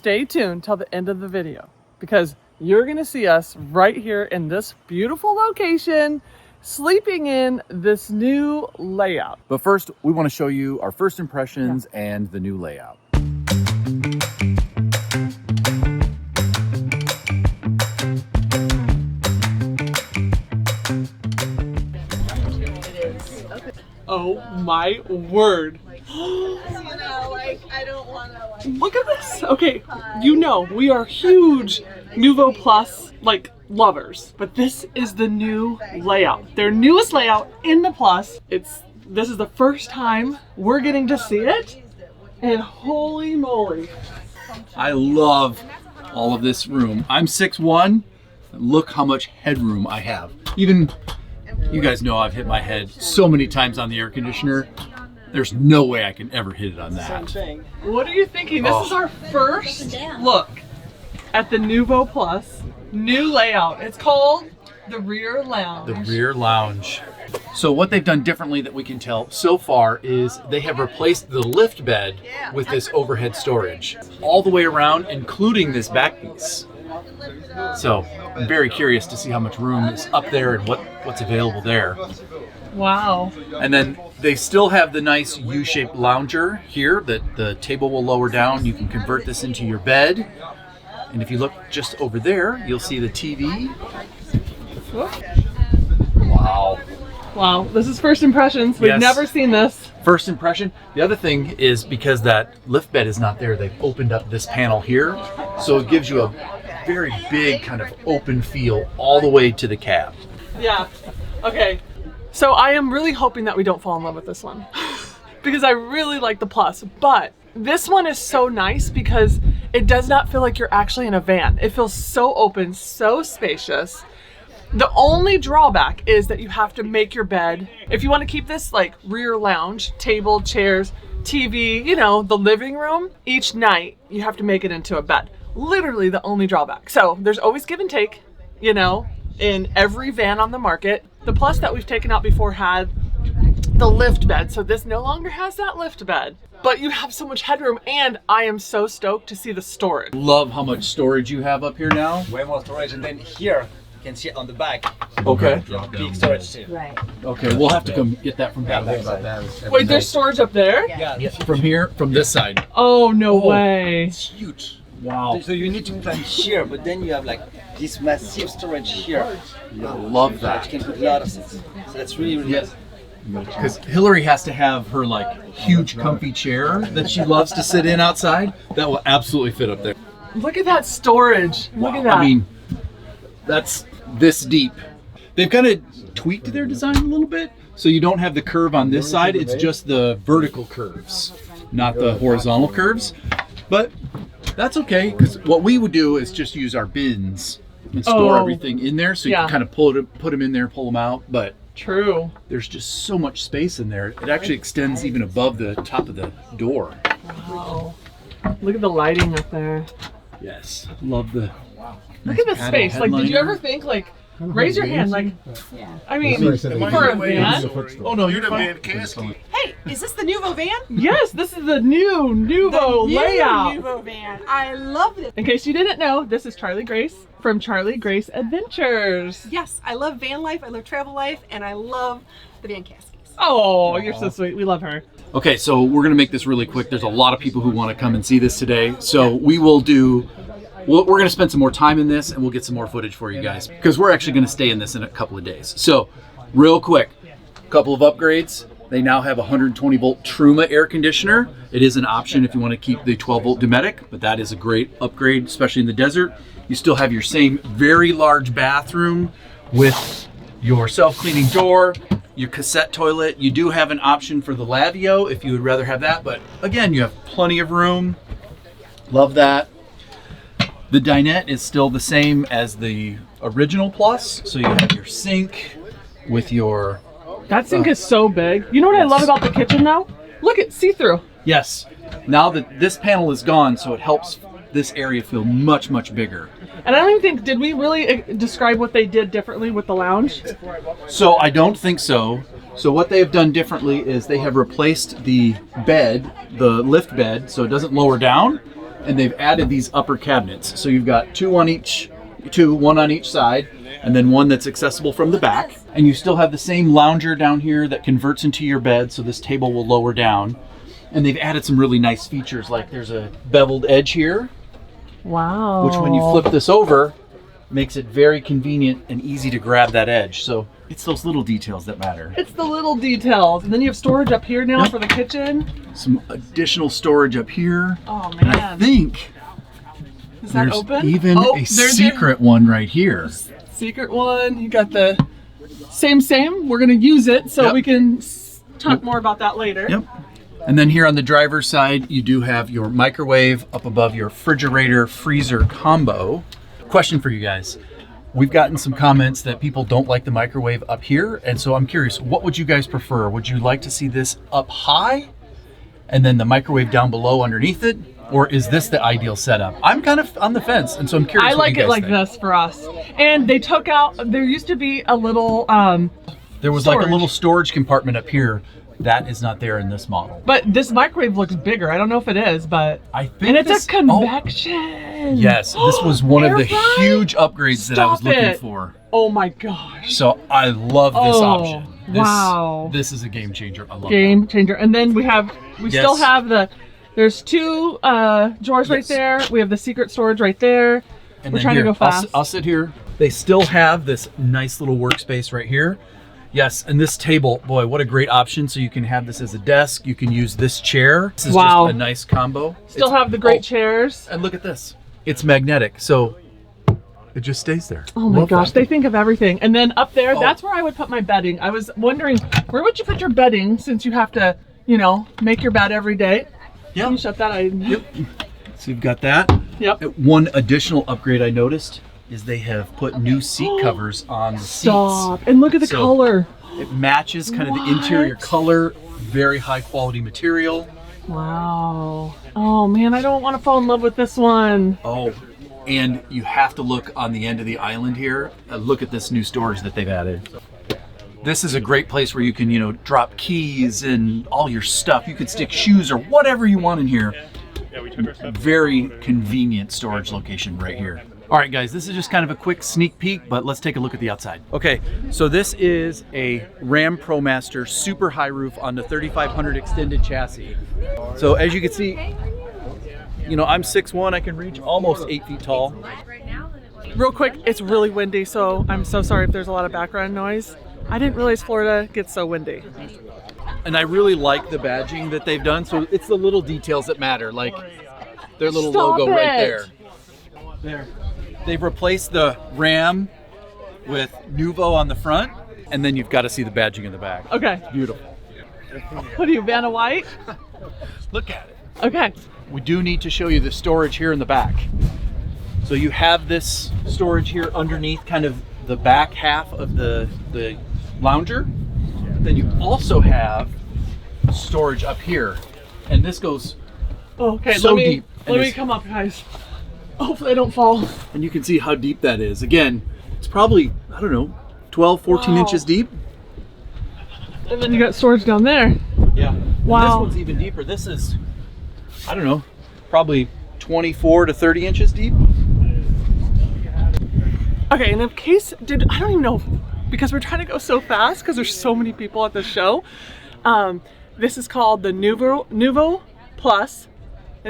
stay tuned till the end of the video because you're gonna see us right here in this beautiful location, sleeping in this new layout. But first, we want to show you our first impressions and the new layout. Oh my word. I don't want to Look at this. Okay, you know, we are huge NOOVO Plus lovers, but this is the new layout. Their newest layout in the Plus. This is the first time we're getting to see it, and holy moly. I love all of this room. I'm 6'1". Look how much headroom I have. Even, you guys know I've hit my head so many times on the air conditioner. There's no way I can ever hit it on that. What are you thinking? This is our first look at the NOOVO Plus new layout. It's called the rear lounge. The rear lounge. So what they've done differently that we can tell so far is they have replaced the lift bed with this overhead storage all the way around, including this back piece. So I'm very curious to see how much room is up there and what's available there. Wow. And then they still have the nice U-shaped lounger here that the table will lower down. You can convert this into your bed. And if you look just over there, you'll see the TV. Wow. Wow, this is first impressions. We've never seen this. First impression. The other thing is because that lift bed is not there, they've opened up this panel here. So it gives you a very big kind of open feel all the way to the cab. Yeah, okay. So I am really hoping that we don't fall in love with this one because I really like the Plus, but this one is so nice because it does not feel like you're actually in a van. It feels so open, so spacious. The only drawback is that you have to make your bed. If you want to keep this rear lounge, table, chairs, TV, you know, the living room, each night you have to make it into a bed. Literally the only drawback. So there's always give and take, you know, in every van on the market. The Plus that we've taken out before had the lift bed, so this no longer has that lift bed. But you have so much headroom, and I am so stoked to see the storage. Love how much storage you have up here now. Way more storage, and then here you can see it on the back. Okay. Big storage too. Right. Okay, we'll have to come get that from back. Wait, there's storage up there? Yeah. From here, from this side. Oh, no way. It's huge. Wow. So you need to plant here, but then you have this massive storage here. I love that. You can put a lot of things. So that's really Yes. Because Hillary has to have her huge comfy chair that she loves to sit in outside. That will absolutely fit up there. Look at that storage. Look at that. I mean, that's this deep. They've kind of tweaked their design a little bit, so you don't have the curve on this side. It's just the vertical curves, not the horizontal curves. But that's okay, because what we would do is just use our bins and store everything in there, so you can kind of put them in there, pull them out. But true. There's just so much space in there. It actually extends even above the top of the door. Wow. Look at the lighting up there. Yes. Love the Look at the space. Did you ever think raise your hand I mean, for a van? Oh no, you're the Vancaskeys. Hey, is this the NOOVO van? Yes, this is the new NOOVO layout. NOOVO van. I love this. In case you didn't know, this is Charlie Grace from Charlie Grace Adventures. Yes, I love van life, I love travel life, and I love the Vancaskeys. Oh, you're so sweet. We love her. Okay, so we're gonna make this really quick. There's a lot of people who want to come and see this today. So we will do, we're gonna spend some more time in this and we'll get some more footage for you guys because we're actually gonna stay in this in a couple of days. So real quick, a couple of upgrades. They now have a 120 volt Truma air conditioner. It is an option if you want to keep the 12 volt Dometic, but that is a great upgrade, especially in the desert. You still have your same very large bathroom with your self-cleaning door, your cassette toilet. You do have an option for the Lavio if you would rather have that, but again, you have plenty of room. Love that. The dinette is still the same as the original Plus, so you have your sink with your... That sink is so big. You know what I love about the kitchen though? Look at see-through. Yes. Now that this panel is gone, so it helps this area feel much, much bigger. And I don't even think, did we really describe what they did differently with the lounge? So I don't think so. So what they have done differently is they have replaced the bed, the lift bed, so it doesn't lower down, and they've added these upper cabinets. So you've got one on each side, and then one that's accessible from the back. And you still have the same lounger down here that converts into your bed, so this table will lower down. And they've added some really nice features, like there's a beveled edge here. Wow. Which when you flip this over, makes it very convenient and easy to grab that edge. So it's those little details that matter. It's the little details. And then you have storage up here now for the kitchen. Some additional storage up here. Oh And I man. think Is that there's open? even a there's secret one right here. Secret one. You got the same. We're gonna use it so Yep. we can talk more about that later. Yep. And then here on the driver's side, you do have your microwave up above your refrigerator freezer combo. Question for you guys. We've gotten some comments that people don't like the microwave up here. And so I'm curious, what would you guys prefer? Would you like to see this up high and then the microwave down below underneath it? Or is this the ideal setup? I'm kind of on the fence. And so I'm curious. I like it like this for us. And they took out, there used to be a little There was like a little storage compartment up here. That is not there in this model. but this microwave looks bigger. I don't know if it is, but I think and it's this- a convection. Yes, this was one of Air the fry? huge upgrades that I was Stop looking it. for. Oh my gosh. So I love this Oh, option. wow. This is a game changer. I love Game changer. And then we still Yes. have there's two drawers right Yes. there. We have the secret storage right there. that. And We're then trying to here, go fast. I'll sit here. They still have this nice little workspace right here. Yes, and this table, boy, what a great option. So you can have this as a desk. You can use this chair. This is Wow. just a nice combo. Still have the great chairs. And look at this. It's magnetic, so it just stays there. Oh my Love gosh, that. they think of everything. And then up there, Oh. that's where I would put my bedding. I was wondering, where would you put your bedding since you have to, make your bed every day? Yeah. Can you shut that? Yep. So you've got that. Yep. One additional upgrade I noticed is they have put new seat covers on the Stop. seats. And look at the So- color. It matches kind of the interior What? color, very high quality material. Wow. Oh man, I don't want to fall in love with this one. Oh, and you have to look on the end of the island here. Look at this new storage that they've added. This is a great place where you can, drop keys and all your stuff. You could stick shoes or whatever you want in here. Very convenient storage location right here. All right, guys, this is just kind of a quick sneak peek, but let's take a look at the outside. Okay, so this is a Ram ProMaster super high roof on the 3500 extended chassis. So as you can see, I'm 6'1", I can reach almost 8 feet tall. Real quick, it's really windy, so I'm so sorry if there's a lot of background noise. I didn't realize Florida gets so windy. And I really like the badging that they've done. So it's the little details that matter, like their little Stop logo right it. there. They've replaced the Ram with NOOVO on the front, and then you've got to see the badging in the back. Okay. Beautiful. What are you, Vanna White? Look at it. Okay. We do need to show you the storage here in the back. So you have this storage here underneath kind of the back half of the lounger. Then you also have storage up here. And this goes Okay, so let me deep. And let me it's- come up, guys. Hopefully I don't fall. And you can see how deep that is. Again, it's probably, 12, 14 Wow. inches deep. And then you got storage down there. Yeah. And Wow. this one's even deeper. This is, probably 24 to 30 inches deep. Okay, and in case I don't even know, because we're trying to go so fast because there's so many people at the show. This is called the NOOVO Plus.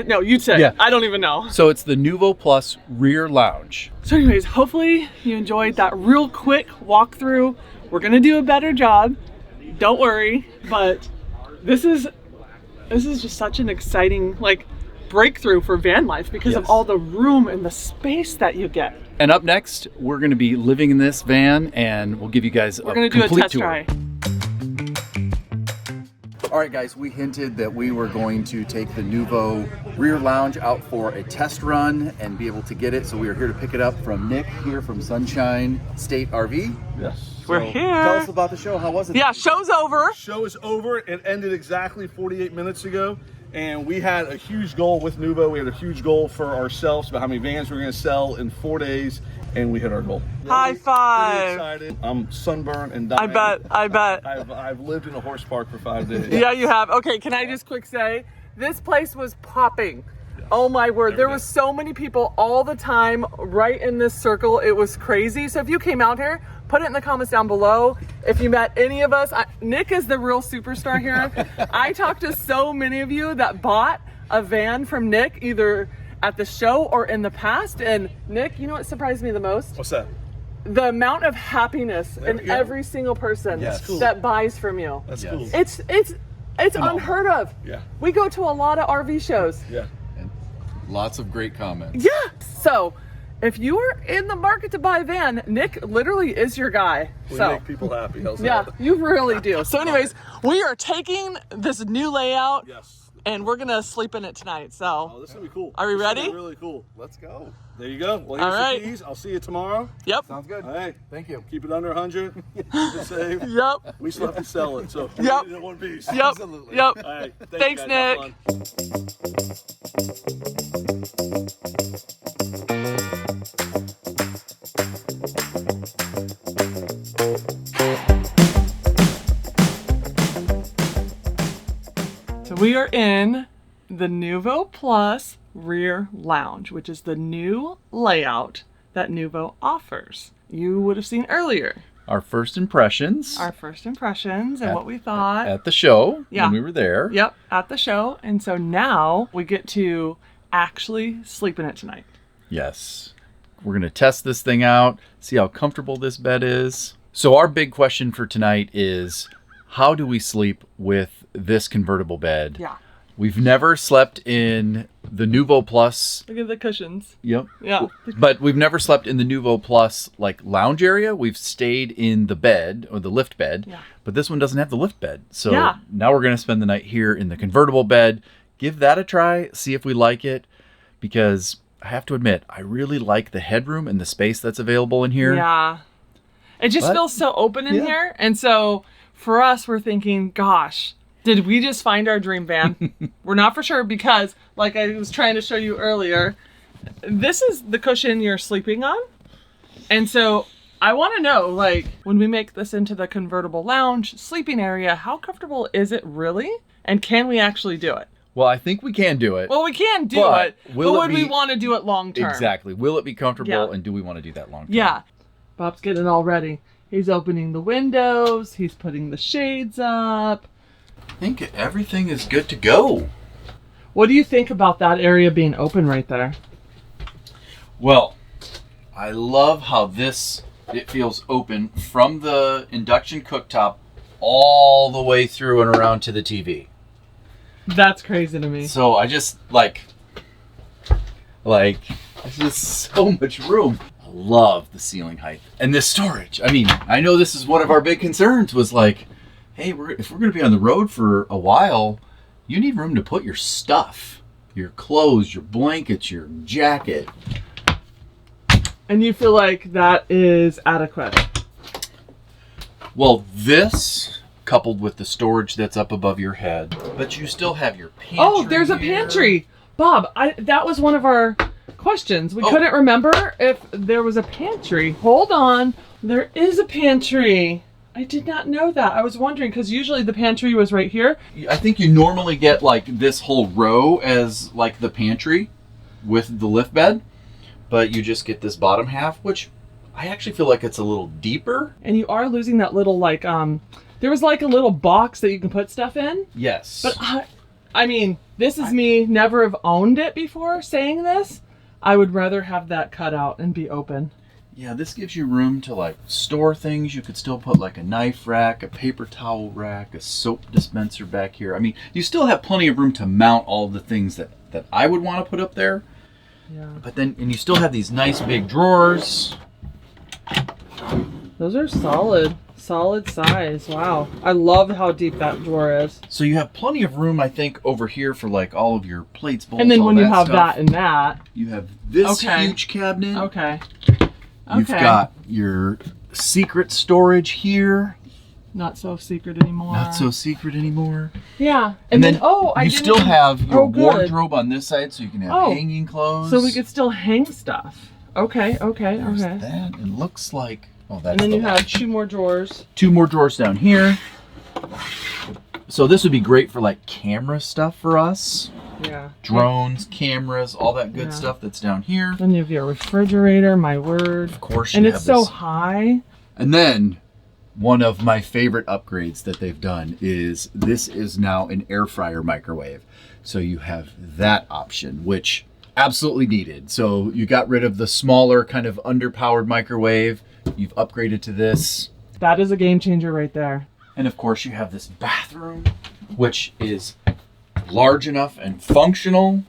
No, you'd say. Yeah. I don't even know. So it's the NOOVO Plus rear lounge. So anyways, hopefully you enjoyed that real quick walkthrough. We're gonna do a better job. Don't worry, but this is just such an exciting breakthrough for van life because of Yes. all the room and the space that you get. And up next, we're going to be living in this van, and we'll give you guys We're gonna do a complete test tour. try. All right, guys, we hinted that we were going to take the NOOVO rear lounge out for a test run and be able to get it. So we are here to pick it up from Nick here from Sunshine State RV. Yes. We're So here. Tell us about the show. How was it? Yeah, show's over. Show is over. It ended exactly 48 minutes ago. And we had a huge goal with NOOVO. We had a huge goal for ourselves about how many vans we were going to sell in 4 days. And we hit our goal. High Pretty five. excited. I'm sunburned and I dying. bet. I've lived in a horse park for 5 days. Yeah, you have. Okay, can I just quick say, this place was popping. Oh my word, there was so many people all the time right in this circle. It was crazy. So if you came out here, put it in the comments down below. If you met any of us, Nick is the real superstar here. I talked to so many of you that bought a van from Nick, either at the show or in the past. And Nick, you know what surprised me the most? What's that? The amount of happiness in every single person that buys from you. That's cool. It's unheard of. Yeah. We go to a lot of RV shows. Yeah. And lots of great comments. Yeah. So if you are in the market to buy a van, Nick literally is your guy. We So make people happy. How's yeah, that? you really do. So anyways, we are taking this new layout Yes. and we're gonna sleep in it tonight. So Oh, this is gonna be cool. Are we This is gonna ready? be really cool. Let's go. There you go. Well, here's All right. the keys. I'll see you tomorrow. yep. Sounds good. Hey, Thank you. keep it under 100. Keep it safe. Yep. We still have to sell it, so we Yep. need it in one piece. Yep. Absolutely. Yep. All right. Thanks, you guys. Have Nick. fun. So we are in the NOOVO Plus rear lounge, which is the new layout that NOOVO offers. You would have seen earlier Our first impressions our first impressions and At- what we thought. at the show Yeah. when we were there. Yep, at the show. And so now we get to actually sleep in it tonight. Yes. We're going to test this thing out, see how comfortable this bed is. So our big question for tonight is, how do we sleep with this convertible bed? Yeah. We've never slept in the NOOVO Plus. Look at the cushions. Yep. Yeah. But we've never slept in the NOOVO Plus like lounge area. We've stayed in the bed or the lift bed. Yeah. But this one doesn't have the lift bed. So Yeah. now we're going to spend the night here in the convertible bed. Give that a try. See if we like it. Because I have to admit, I really like the headroom and the space that's available in here. Yeah. It just But- feels so open in Yeah. here. And so for us, we're thinking, gosh, did we just find our dream van? We're not for sure because, like I was trying to show you earlier, this is the cushion you're sleeping on. And so I want to know, like, when we make this into the convertible lounge sleeping area, how comfortable is it really? And can we actually do it? Well, I think we can do it. Well, we can do But it, will but it would we be- want to do it long term? Exactly. Will it be comfortable? Yeah. And do we want to do that long term? Yeah. Bob's getting it all ready. He's opening the windows. He's putting the shades up. I think everything is good to go. What do you think about that area being open right there? Well, I love how it feels open from the induction cooktop all the way through and around to the TV. That's crazy to me. So I just like there's just so much room. I love the ceiling height and this storage. I mean, I know this is one of our big concerns was like, hey, if we're going to be on the road for a while, you need room to put your stuff, your clothes, your blankets, your jacket. And you feel like that is adequate. Well, this coupled with the storage that's up above your head, but you still have your pantry. Oh, there's a here. pantry. Bob, that was one of our questions. We couldn't remember if there was a pantry. Hold on. There is a pantry. I did not know that. I was wondering because usually the pantry was right here. I think you normally get like this whole row as like the pantry with the lift bed, but you just get this bottom half, which I actually feel like it's a little deeper. And you are losing that little like there was like a little box that you can put stuff in. Yes. But I mean, this is me never have owned it before saying this. I would rather have that cut out and be open. Yeah, this gives you room to like store things. You could still put like a knife rack, a paper towel rack, a soap dispenser back here. I mean, you still have plenty of room to mount all the things that I would want to put up there. Yeah. But then, and you still have these nice big drawers. Those are solid size. Wow. I love how deep that drawer is. So you have plenty of room, I think, over here for like all of your plates, bowls, And then all when you that have stuff. that and that. You have this Okay. huge cabinet. Okay. You've got your secret storage here. Not so secret anymore. Not so secret anymore. Yeah. And then I you didn't still have your good. wardrobe on this side, so you can have Oh. hanging clothes. So we could still hang stuff. Okay. There's Okay. that. It looks like. Oh, that's And then the you latch. have 2 more drawers. 2 more drawers down here. So this would be great for like camera stuff for us. Yeah. drones, cameras, all that good stuff that's down here. Then you have your refrigerator, my word. Of course, and you it's have so this. high. And then one of my favorite upgrades that they've done is this is now an air fryer microwave. So you have that option, which absolutely needed. So you got rid of the smaller kind of underpowered microwave. You've upgraded to this. That is a game changer right there. And of course you have this bathroom, which is large enough and functional.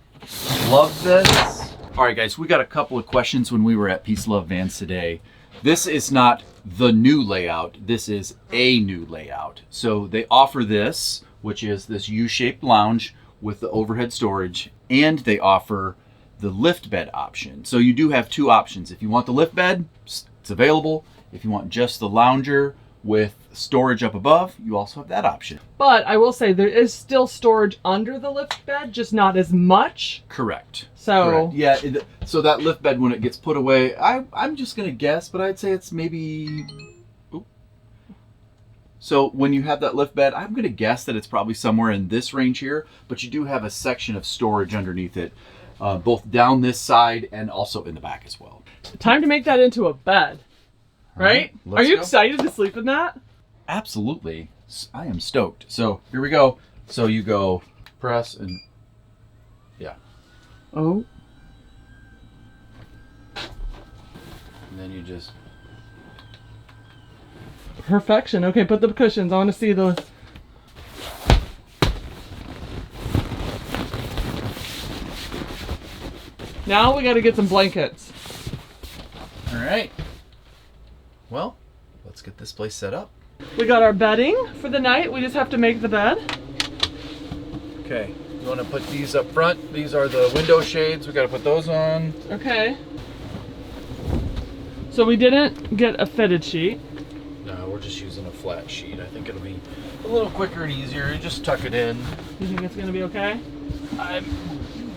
Love this. All right, guys, we got a couple of questions when we were at Peace Love Vans today. This is not the new layout. This is a new layout. So they offer this, which is this U-shaped lounge with the overhead storage, and they offer the lift bed option. So you do have two options. If you want the lift bed, it's available. If you want just the lounger with storage up above, you also have that option. But I will say there is still storage under the lift bed, just not as much. Correct. So Correct. Yeah, so that lift bed, when it gets put away, I'm just gonna guess, but I'd say it's maybe, oop. So when you have that lift bed, I'm gonna guess that it's probably somewhere in this range here, but you do have a section of storage underneath it, both down this side and also in the back as well. time to make that into a bed, right? Let's Are you go. excited to sleep in that? Absolutely. I am stoked. So here we go. So you go press and yeah. Oh. And then you just, Perfection. Okay, put the cushions. I want to see those. Now we got to get some blankets. all right. Well, let's get this place set up. We got our bedding for the night. We just have to make the bed. Okay, you want to put these up front. These are the window shades. We got to put those on. Okay. So we didn't get a fitted sheet. No, we're just using a flat sheet. I think it'll be a little quicker and easier. You just tuck it in. You think it's gonna be okay?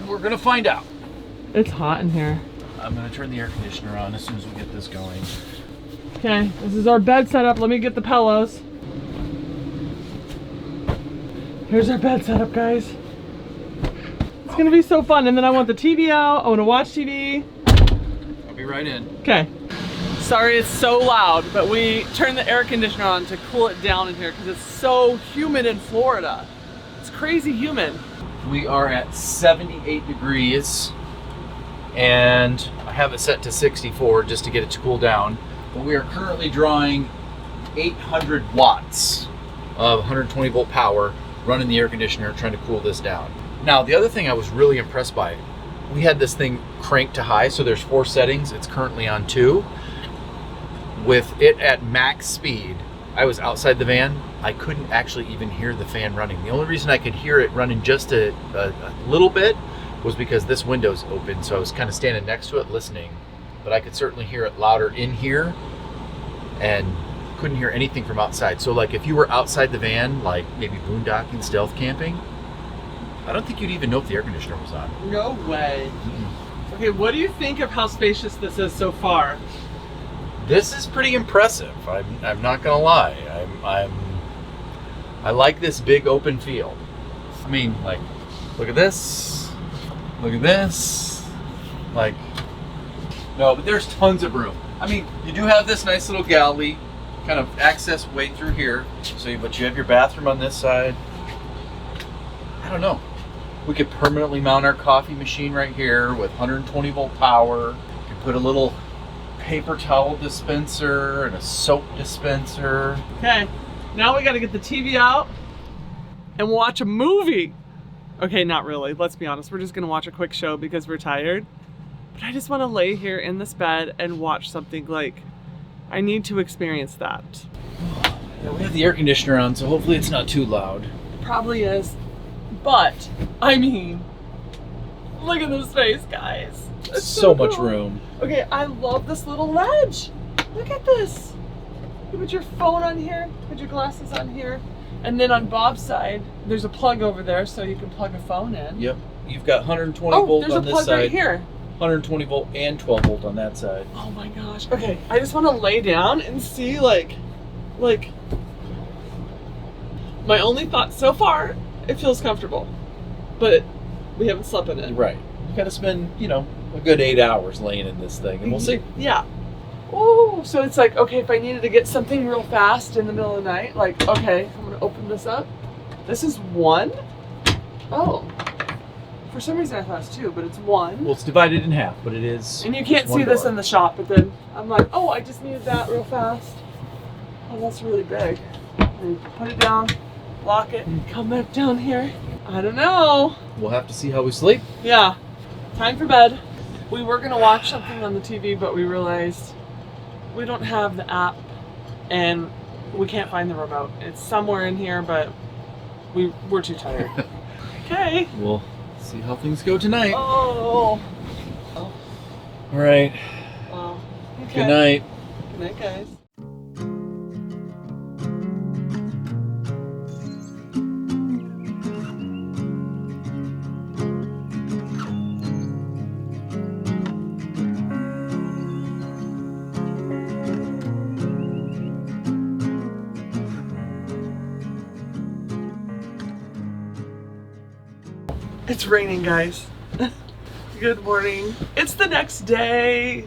We're gonna find out. It's hot in here. I'm gonna turn the air conditioner on as soon as we get this going. Okay, this is our bed setup. Let me get the pillows. Here's our bed setup, guys. It's gonna be so fun. And then I want the TV out. I want to watch TV. I'll be right in. Okay. Sorry it's so loud, but we turned the air conditioner on to cool it down in here because it's so humid in Florida. It's crazy humid. We are at 78 degrees and I have it set to 64 just to get it to cool down. But we are currently drawing 800 watts of 120 volt power running the air conditioner trying to cool this down. Now, the other thing I was really impressed by, we had this thing cranked to high, so there's 4 settings. It's currently on 2. With it at max speed, I was outside the van. I couldn't actually even hear the fan running. The only reason I could hear it running just a little bit was because this window's open, so I was kind of standing next to it listening. But I could certainly hear it louder in here and couldn't hear anything from outside. So like if you were outside the van, like maybe boondocking, stealth camping, I don't think you'd even know if the air conditioner was on. No way. Okay, what do you think of how spacious this is so far? This is pretty impressive. I'm not gonna lie. I like this big open field. I mean, like, look at this. Look at this. Like, no, but there's tons of room. I mean, you do have this nice little galley, kind of access way through here. But you have your bathroom on this side. I don't know. We could permanently mount our coffee machine right here with 120 volt power. You could put a little paper towel dispenser and a soap dispenser. Okay, now we gotta get the TV out and watch a movie. Okay, not really, let's be honest. We're just gonna watch a quick show because we're tired. But I just wanna lay here in this bed and watch something. Like, I need to experience that. Yeah, we have the air conditioner on, so hopefully it's not too loud. Probably is, but I mean, look at this space, guys. It's So much cool. room. Okay, I love this little ledge. Look at this. You put your phone on here, put your glasses on here, and then on Bob's side, there's a plug over there so you can plug a phone in. Yep. You've got 120 Oh, volt there's a on this plug side. right here. 120 volt and 12 volt on that side. Oh my gosh. Okay, I just want to lay down and see like, my only thought so far, it feels comfortable, but We haven't slept in it. Right. You gotta spend, you know, a good 8 hours laying in this thing, and we'll see. Yeah. Oh, so it's like, okay, if I needed to get something real fast in the middle of the night, like, okay, I'm gonna open this up. This is 1. Oh. For some reason I thought it's 2, but it's 1. Well, it's divided in half, but it is. And you can't see this in the shop, but then I'm like, oh, I just needed that real fast. Oh, that's really big. And put it down, lock it, and come back down here. I don't know. We'll have to see how we sleep. Yeah, time for bed. We were gonna watch something on the TV, but we realized we don't have the app and we can't find the remote. It's somewhere in here, but we're too tired. Okay. We'll see how things go tonight. Oh. All right. Oh. Okay. Good night. Good night, guys. It's raining, guys. Good morning. It's the next day.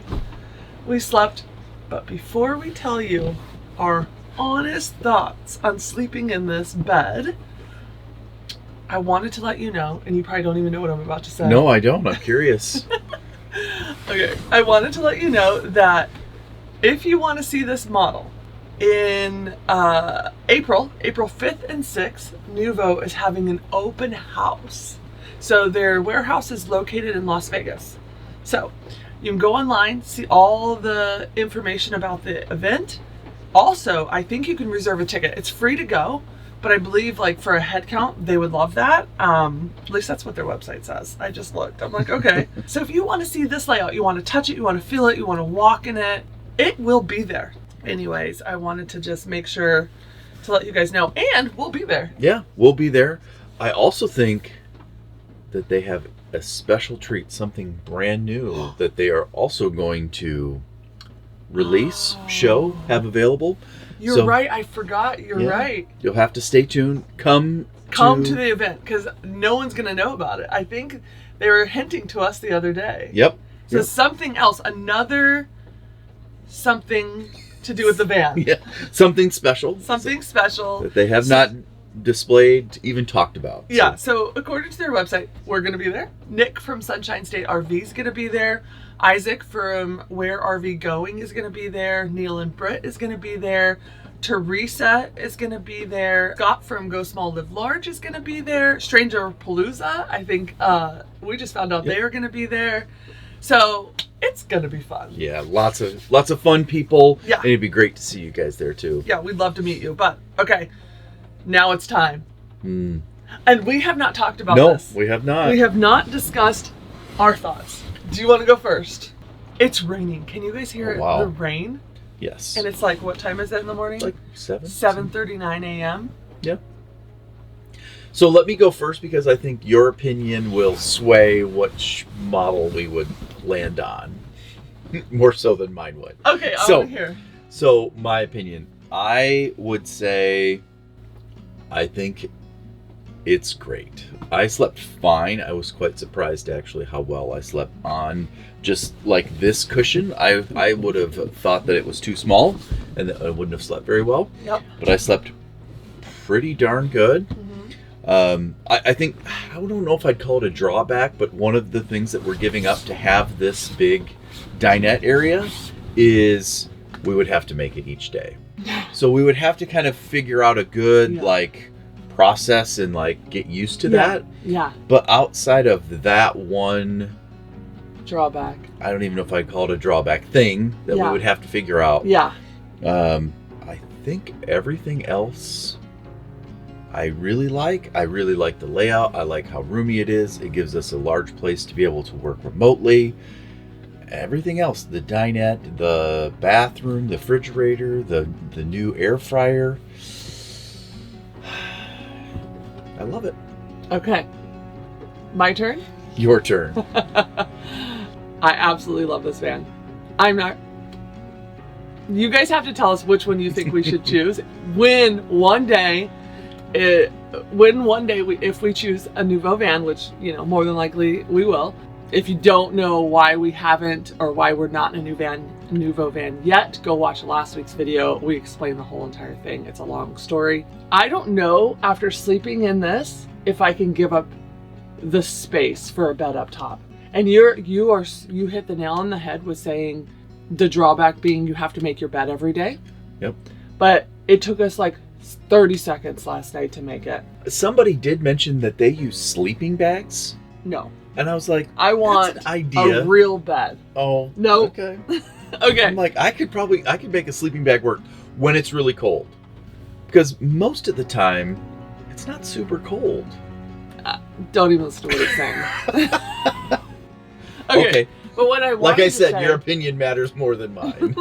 We slept, but before we tell you our honest thoughts on sleeping in this bed, I wanted to let you know, and you probably don't even know what I'm about to say. No, I don't. I'm curious. Okay, I wanted to let you know that if you want to see this model in April 5th and 6th, NOOVO is having an open house. So their warehouse is located in Las Vegas. So you can go online, see all the information about the event. Also, I think you can reserve a ticket. It's free to go, but I believe like for a head count, they would love that. At least that's what their website says. I just looked. I'm like, okay. So if you want to see this layout, you want to touch it, you want to feel it, you want to walk in it, it will be there. Anyways, I wanted to just make sure to let you guys know, and we'll be there. Yeah, we'll be there. I also think that they have a special treat, something brand new that they are also going to release, show, have available. You're right. I forgot. You're right. You'll have to stay tuned. Come to the event because no one's going to know about it. I think they were hinting to us the other day. Yep. So something else, something to do with the van. Yeah. Something special. Something special. That they have not displayed, even talked about. Yeah, so according to their website, we're going to be there. Nick from Sunshine State RV is going to be there. Isaac from Where RV Going is going to be there. Neil and Britt is going to be there. Teresa is going to be there. Scott from Go Small Live Large is going to be there. Stranger Palooza, I think we just found out they are going to be there. So it's going to be fun. Yeah, lots of fun people. Yeah. And it'd be great to see you guys there too. Yeah, we'd love to meet you. But okay, now it's time. And we have not talked about this. No, we have not. We have not discussed our thoughts. Do you want to go first? It's raining. Can you guys hear the rain? Yes. And it's like, what time is it in the morning? Like 7? 7:39 a.m. Yeah. So let me go first because I think your opinion will sway which model we would land on. More so than mine would. Okay, I want to hear. So my opinion, I would say I think it's great. I slept fine. I was quite surprised actually how well I slept on just like this cushion. I would have thought that it was too small and that I wouldn't have slept very well. Yep. But I slept pretty darn good. I think, I don't know if I'd call it a drawback, but one of the things that we're giving up to have this big dinette area is we would have to make it each day. So we would have to kind of figure out a good like process and like get used to that. Yeah. But outside of that one drawback, I don't even know if I'd call it a drawback thing that we would have to figure out. Yeah. I think everything else I really like. I really like the layout. I like how roomy it is. It gives us a large place to be able to work remotely. Everything else, the dinette, the bathroom, the refrigerator, the new air fryer. I love it. Okay. My turn? Your turn. I absolutely love this van. You guys have to tell us which one you think we should choose. When one day when one day if we choose a NOOVO van, which, you know, more than likely we will. If you don't know why we haven't or why we're not in a NOOVO van yet, go watch last week's video. We explain the whole entire thing. It's a long story. I don't know, after sleeping in this, if I can give up the space for a bed up top. And you hit the nail on the head with saying the drawback being you have to make your bed every day. Yep. But it took us like 30 seconds last night to make it. somebody did mention that they use sleeping bags. No. And I was like, I want that's an idea. a real bed. Oh. No. Okay. Okay. I'm like, I could make a sleeping bag work when it's really cold. Because most of the time, it's not super cold. Don't even listen to what it's saying. Okay. But what I wanted Like I to said, say, your opinion matters more than mine.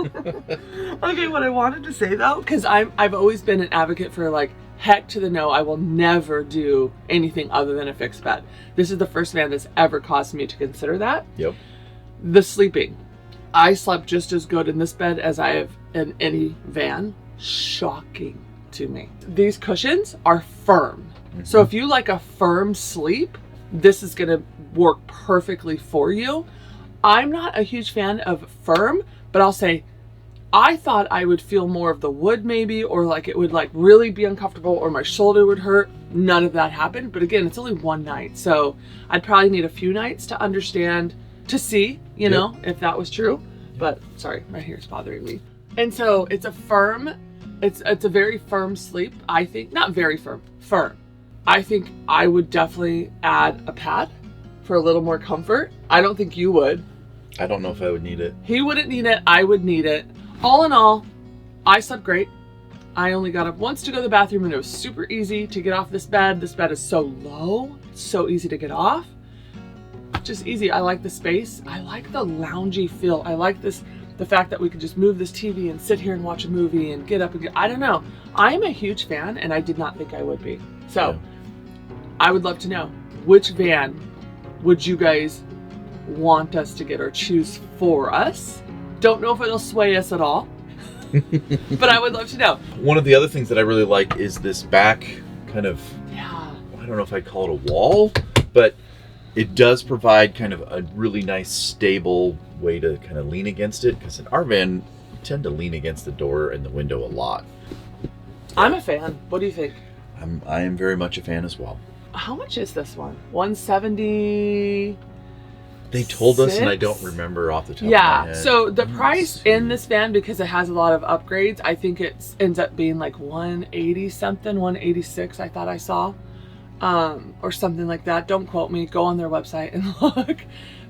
okay, what I wanted to say though, because I've always been an advocate for like, heck to the no, I will never do anything other than a fixed bed. This is the first van that's ever caused me to consider that. Yep. The sleeping. I slept just as good in this bed as I have in any van. Shocking to me. These cushions are firm. Mm-hmm. So if you like a firm sleep, this is gonna work perfectly for you. I'm not a huge fan of firm, but I'll say I thought I would feel more of the wood maybe, or like it would like really be uncomfortable or my shoulder would hurt. None of that happened. But again, it's only one night. So I'd probably need a few nights to understand, to see, you know, if that was true. But sorry, my hair's bothering me. And so it's a firm, it's a very firm sleep. I think, not very firm, firm. I think I would definitely add a pad for a little more comfort. I don't think you would. I don't know if I would need it. He wouldn't need it. I would need it. All in all, I slept great. I only got up once to go to the bathroom and it was super easy to get off this bed. This bed is so low. It's so easy to get off. Just easy. I like the space. I like the loungy feel. I like the fact that we could just move this TV and sit here and watch a movie and get up and I don't know. I am a huge fan and I did not think I would be. So I would love to know, which van would you guys want us to get or choose for us? Don't know if it'll sway us at all, but I would love to know. One of the other things that I really like is this back kind of, Yeah. I don't know if I'd call it a wall, but it does provide kind of a really nice stable way to kind of lean against it. Because in our van, we tend to lean against the door and the window a lot. I'm a fan. What do you think? I am very much a fan as well. How much is this one? 170. They told us, and I don't remember off the top of my head. So the price in this van, because it has a lot of upgrades, I think it ends up being like 180 something, 186 I thought I saw, or something like that. Don't quote me. Go on their website and look.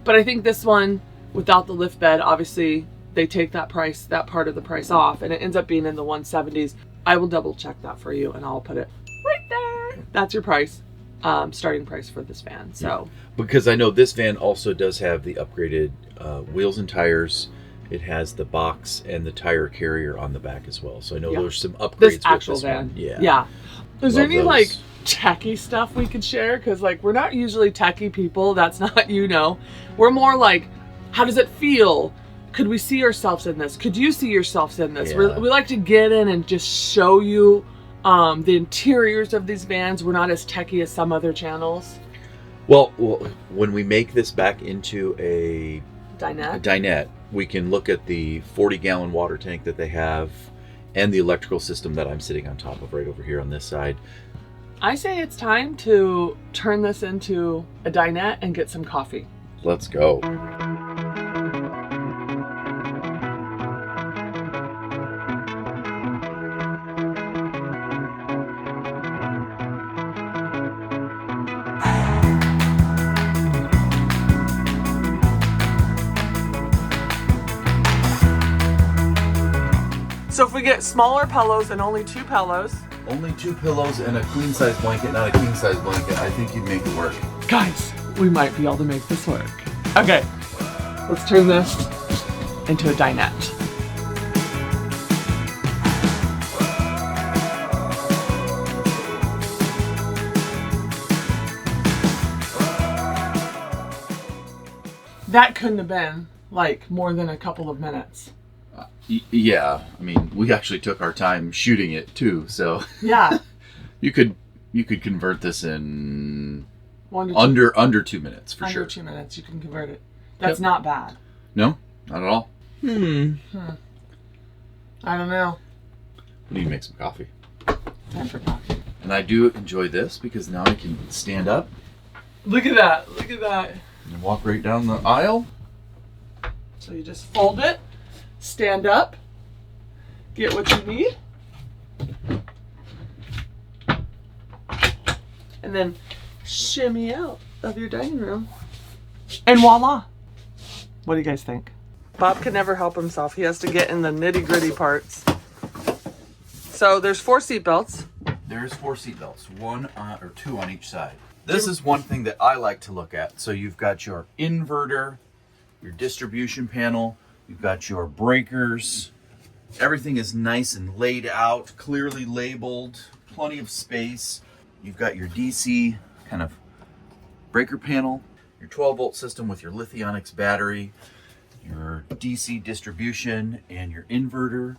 But I think this one, without the lift bed, obviously they take that price, that part of the price off, and it ends up being in the 170s. I will double check that for you, and I'll put it right there. That's your price. Starting price for this van. So because I know this van also does have the upgraded wheels and tires. It has the box and the tire carrier on the back as well. So I know there's some upgrades this with actual this van. one. Yeah. Is there Love any those. like techie stuff we could share? Because like we're not usually techie people. That's not, you know. We're more like, how does it feel? Could we see ourselves in this? Could you see yourselves in this? Yeah. We like to get in and just show you the interiors of these vans. We're not as techie as some other channels. Well, when we make this back into a dinette, we can look at the 40-gallon water tank that they have and the electrical system that I'm sitting on top of right over here on this side. I say it's time to turn this into a dinette and get some coffee. Let's go. So if we get smaller pillows and only 2 pillows, Only 2 pillows and a queen-size blanket, not a king-size blanket. I think you'd make it work. guys, we might be able to make this work. Okay, let's turn this into a dinette. That couldn't have been like more than a couple of minutes. Yeah, I mean, we actually took our time shooting it too, so Yeah. you could You could convert this in 1 to 2. under 2 minutes for Under sure. 2 minutes, you can convert it. That's not bad. No, not at all. I don't know. We need to make some coffee. Time for coffee. And I do enjoy this because now I can stand up Look at that. Look at that. and walk right down the aisle. So you just fold it, stand up, get what you need, and then shimmy out of your dining room. And voila. What do you guys think? Bob can never help himself. He has to get in the nitty-gritty parts. So there's 4 seat belts. There's 4 seat belts, 1 or 2 on each side. This is one thing that I like to look at. So you've got your inverter, your distribution panel, you've got your breakers. Everything is nice and laid out, clearly labeled, plenty of space. You've got your DC kind of breaker panel, your 12-volt system with your Lithionics battery, your DC distribution, and your inverter.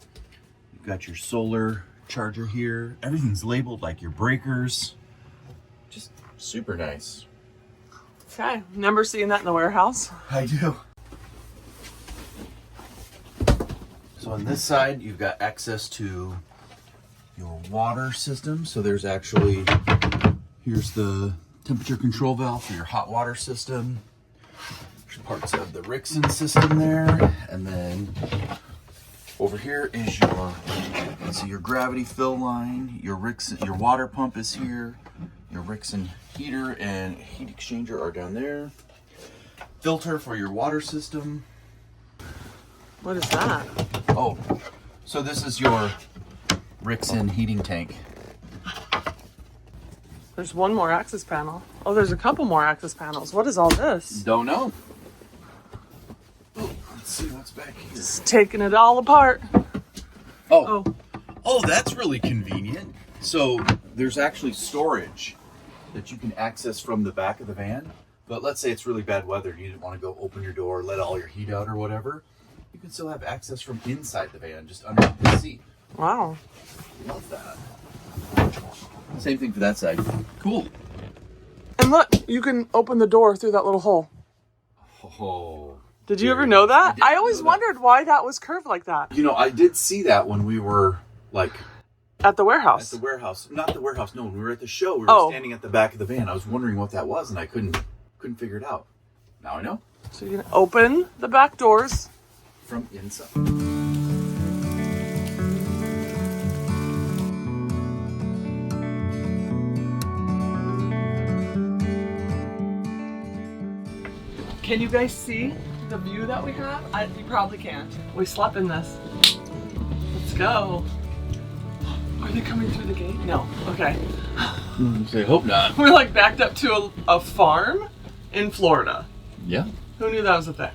You've got your solar charger here. Everything's labeled like your breakers. Just super nice. Okay, remember seeing that in the warehouse? I do. So on this side, you've got access to your water system. So there's actually, here's the temperature control valve for your hot water system. There's parts of the Rixon system there. And then over here is your, so your gravity fill line, your Rixon, your water pump is here. Your Rixon heater and heat exchanger are down there. Filter for your water system. What is that? Oh, so this is your Rixon heating tank. There's one more access panel. Oh, there's a couple more access panels. What is all this? Don't know. Oh, let's see what's back here. Just taking it all apart. Oh, Oh, oh, that's really convenient. So there's actually storage that you can access from the back of the van. But let's say it's really bad weather and you didn't want to go open your door, let all your heat out or whatever. You can still have access from inside the van, just under the seat. wow. Love that. Same thing for that side. Cool. And look, you can open the door through that little hole. Oh. Did you ever know that? did I know always that. wondered why that was curved like that You know, I did see that when we were like at the at warehouse. the warehouse. Not the warehouse, no, when we were at the show, we were Oh. standing at the back of the van. I was wondering what that was and I couldn't figure it out. Now I know. So you can open the back doors. From inside. Can you guys see the view that we have? You probably can't. We slept in this. Let's go. Are they coming through the gate? No. Okay. I hope not. We're like backed up to a farm in Florida. Yeah. Who knew that was a thing?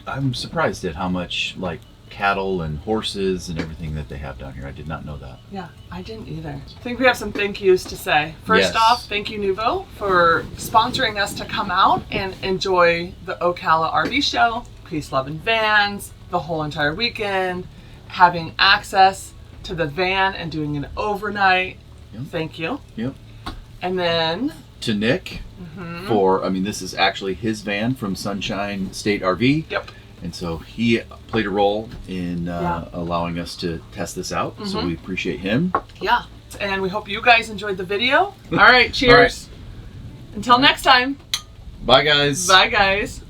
I'm surprised at how much like cattle and horses and everything that they have down here. I did not know that. Yeah, I didn't either. I think we have some thank yous to say. First Yes. off, thank you NOOVO for sponsoring us to come out and enjoy the Ocala RV show, Peace, Love, and Vans, the whole entire weekend, having access to the van and doing an overnight. Yep. Thank you. Yep. And then, To Nick for, I mean, this is actually his van from Sunshine State RV. yep, And so he played a role in Yeah. allowing us to test this out. So we appreciate him. yeah. And we hope you guys enjoyed the video. All right, cheers. Until next time. Bye, guys. Bye, guys.